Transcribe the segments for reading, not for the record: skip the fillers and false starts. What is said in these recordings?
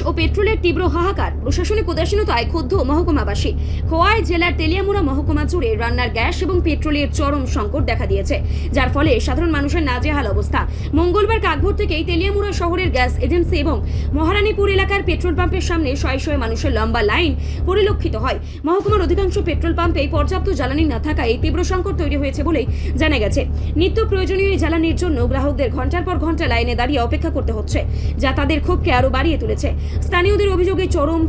ও পেট্রোলের তীব্র হাহাকার, প্রশাসনিক উদাসীনতায় ক্ষুব্ধ মহকুমাবাসী। খোয়াই জেলার তেলিয়ামুড়া মহকুমা জুড়ে রান্নার গ্যাস এবং পেট্রোলের চরম সংকট দেখা দিয়েছে, যার ফলে সাধারণ মানুষের নাজেহাল অবস্থা। মঙ্গলবার কাকভোর থেকেই তেলিয়ামুড়া শহরের গ্যাস এজেন্সি এবং মহারানীপুর এলাকার পেট্রোল পাম্পের সামনে শয়ে শয়ে মানুষের লম্বা লাইন পরিলক্ষিত হয়। মহকুমার অধিকাংশ পেট্রোল পাম্পে পর্যাপ্ত জ্বালানি না থাকায় তীব্র সংকট তৈরি হয়েছে বলেই জানা গেছে। নিত্য প্রয়োজনীয় জ্বালানির জন্য গ্রাহকদের ঘন্টার পর ঘন্টা লাইনে দাঁড়িয়ে অপেক্ষা করতে হচ্ছে, যা তাদের ক্ষোভকে আরো বাড়িয়ে তুলেছে। স্থানীয়দের অভিযোগে চরম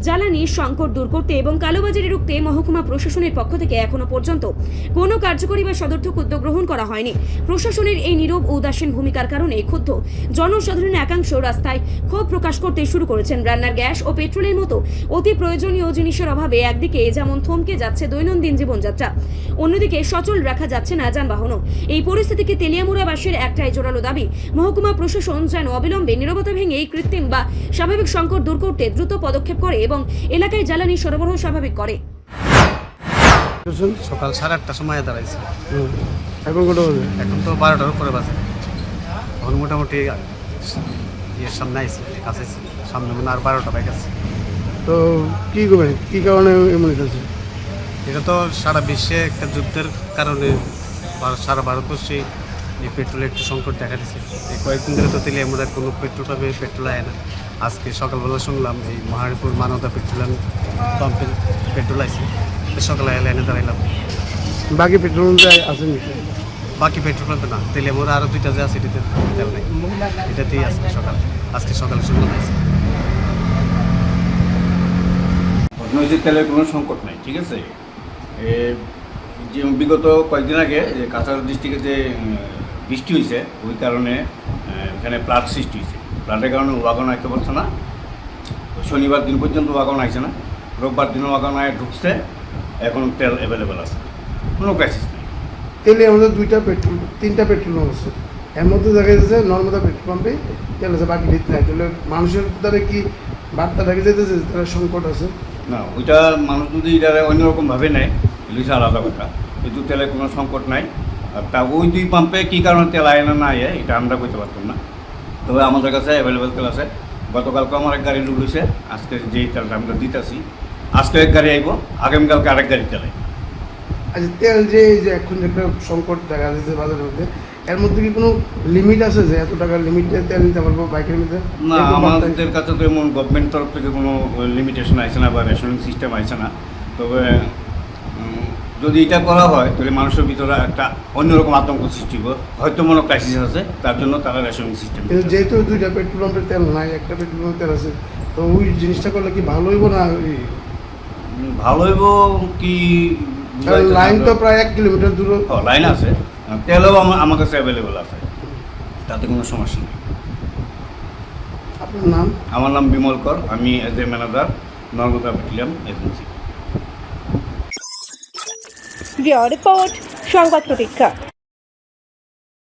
জ্বালানি সংকট দূর করতে এবং কালোবাজারি রুখতে মহকুমা প্রশাসনের পক্ষ থেকে এখনো পর্যন্ত কোনো কার্যকরী বা সদর্থক উদ্যোগ গ্রহণ করা হয়নি। প্রশাসনের এই নীরব ও উদাসীন ভূমিকার কারণে ক্ষুব্ধ জনসাধারণের একাংশ রাস্তায় ক্ষোভ প্রকাশ করতে শুরু করেছেন। রান্নার গ্যাস ও পেট্রোলের মতো অতি প্রয়োজনীয় জিনিসের অভাবে একদিকে যেমন থমকে যাচ্ছে দৈনন্দিন জীবনযাত্রা, অন্যদিকে সচল রাখা যাচ্ছে না যানবাহনও। এই পরিস্থিতিকে তেলিয়ামুড়াবাসীর একটাই জোরালো দাবি, মহকুমা প্রশাসন যেন অবিলম্বে নীরবতা ভেঙে এই কৃত্রিম বা স্বাভাবিক সংকট দূর করতে দ্রুত পদক্ষেপ করে এবং এলাকায় জ্বালানি সরবরাহ স্বাভাবিক করে। সকাল 8:30টার সময় দাঁড়াইছে, এখন কত বাজে? এখন তো 12টার উপরে বাজে। এখন মোটামুটি ইয়ের সামনে আইসি, কাছে সামনে মানে আর 12টা বাইক আছে। তো কি করবেন, কি কারণে এমন হয়েছে? এটা তো সারা বিশ্বে একটা যুদ্ধের কারণে সারা ভারতবর্ষে এই পেট্রোলের একটু সংকট দেখা দিচ্ছে। এই কয়েকদিন ধরে তো তেলিয়ামুড়ার কোনো পেট্রোল পাম্পে পেট্রোল আয় না। আজকে সকালবেলা শুনলাম এই মহারানীপুর মানবতা পেট্রোল পাম্পে পেট্রোল আইছে, সকালে লাইনে দাঁড়াইলাম। বাকি পেট্রোল আছে নাকি? বাকি পেট্রোল পাম্পে না, তেলিয়ামুড়া আরও 2টা যে আছে এটাতে তেল নেই, এটাতেই আজকে সকালে শুনলাম আইছে। ঘটনা হয়েছে তেলের কোনো সংকট নাই, ঠিক আছে। যে বিগত কয়েকদিন আগে যে কাছাড় ডিস্ট্রিক্টে যে বৃষ্টি হয়েছে, ওই কারণে এখানে প্লাট সৃষ্টি হয়েছে। প্লাটের কারণে ওয়াগন আইতে পারছে না। শনিবার দিন পর্যন্ত ওয়াগন আইছে না, রোববার দিনও ওয়াগন আয় ঢুকছে। এখন তেল অ্যাভেলেবেল আছে, কোনো ক্রাইসিস নেই। তেলে আমাদের 3টা পেট্রোল পাম্প আছে, এর মধ্যে দেখা যাচ্ছে নর্মদা পেট্রোল পাম্পে তেল আছে, বাকি দিতে নাই। তাহলে মানুষের দ্বারা কি বার্তা দেখা যেতেছে তারা সংকট আছে? না, ওইটা মানুষ যদি এটা অন্যরকমভাবে নেয় এটা আলাদা কথা, কিন্তু তেলের কোনো সংকট নাই। আর তা ওই 2 পাম্পে কী কারণে তেল আয় না না আয় এটা আমরা করতে পারতাম না। তবে আমাদের কাছে অ্যাভেলেবেল তেল আছে। গতকালকে আমার এক গাড়ি লোড হয়েছে, আজকে যেই তেলটা আমরা দিতেছি, আজকে এক গাড়ি আইব, আগামীকালকে আরেক গাড়ি তেল আইব। আচ্ছা, তেল যে এখন একটা সংকট দেখা যাচ্ছে বাজারের মধ্যে, এর মধ্যে কি কোনো লিমিট আছে যে এত টাকার লিমিট তেল নিতে পারবো বাইকের মধ্যে? না, আমাদের কাছে তো এমন গভর্নমেন্ট তরফ থেকে কোনো লিমিটেশন আছে না বা রেশনিং সিস্টেম আছে না। তবে যদি এটা করা হয় তাহলে মানুষের ভিতরে একটা অন্যরকম আতঙ্ক সৃষ্টি হবে, হয়তো কোনো ক্রাইসিস আছে, তার জন্য তারা রেশনিং সিস্টেম। যেহেতু 2টা পেট্রোল পাম্পের তেল নাই, একটা পেট্রোল পাম্পের তেল আছে, তো ওই জিনিসটা করলে কি ভালো হইব না? ভালো হইব কি, লাইন তো প্রায় 1 কিলোমিটার দূর। লাইন আছে, তেলও আমার কাছে অ্যাভেলেবেল আছে, তাতে কোনো সমস্যা নেই। আপনার নাম? আমার নাম বিমল কর, আমি as a manager, Narmada petroleum agency. Report সংবাদ প্রতীক্ষা।